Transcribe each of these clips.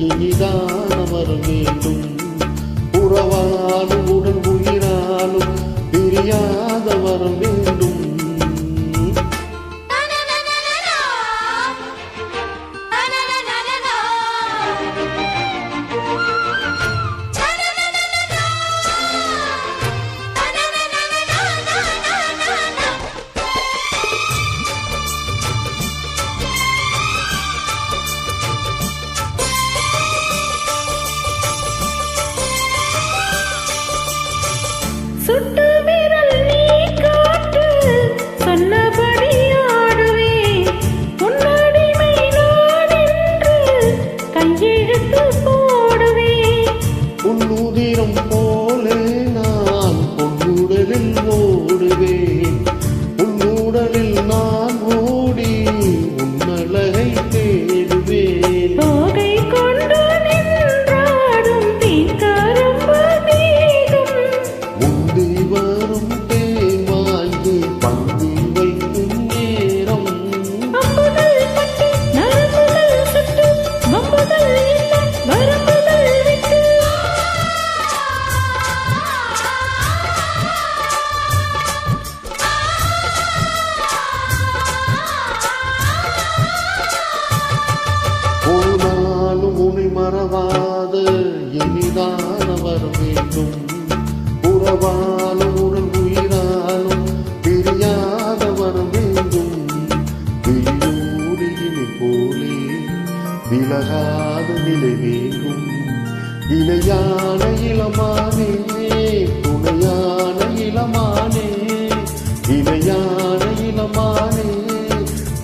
இனிதான் அமர வேண்டும். உறவாலும் உடல் உயிராலும் பிரியாத வரம் வேண்டும். சுட்டு விரல் நீ காட்டு சொன்னபடி ஆடுவேன். உன்னடிமை நான் என்று கையெழுத்து போடுவேன். உன்னுதிரம் போலே நான் பொன்னுடலில் ஓடுவேன். உன்னுடலில் நான் ஓடி உன்னழகை தேடுவேன். தோகை கொண்டு நின்றாடும் தீக்கரும்பு மேகம். முந்தி வரும் தேவாங்கி பந்தி வைக்கும் நேரம். அம்புகள் பட்டு நரம்புகள் சுட்டு வம்புகள் இல்லை வரம்புகள் விட்டு. ஒரு நாளும் உன்னை மறவாத இனிதான வரம் வேண்டும். உறவாலும் உடல் உயிராலும் பிரியாத வரம் வேண்டும். விழியோடு இணை போலே விலகாத நிலை வேண்டும். இணையான இளமானே துணையான இளமானே. இணையான இளமானே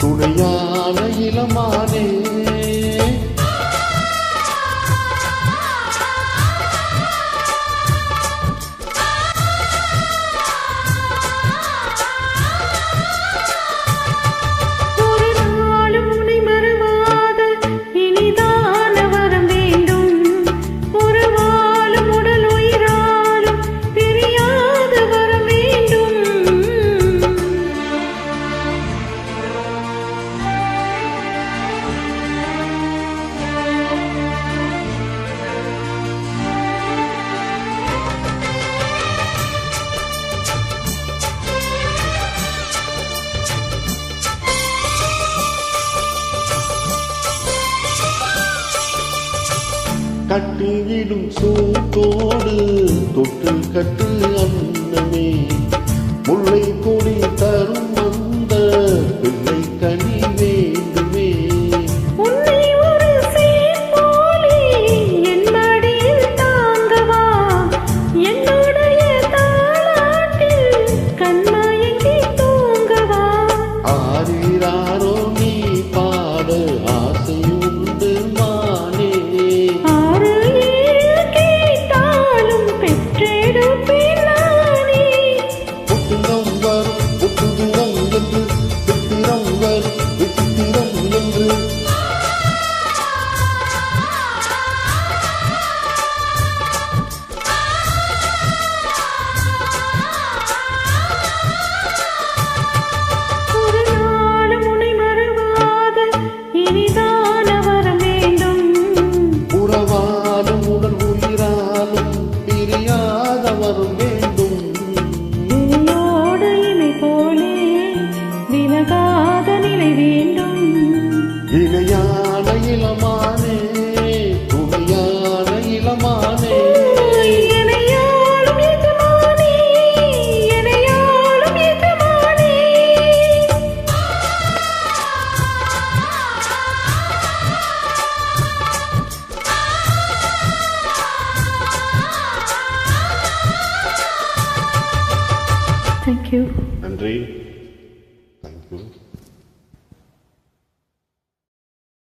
துணையான இளமானே. ஒரு நாளும் உன்னை மறவாத இனிதான வரம் வேண்டும். உறவாலும் உடல் உயிராலும் பிரியாத வரம் வேண்டும். கட்டிவிடும் சூட்டோடு தொட்டு கட்டு அன்னமே. முல்லை கொடி தரும் அந்த பிள்ளை கனி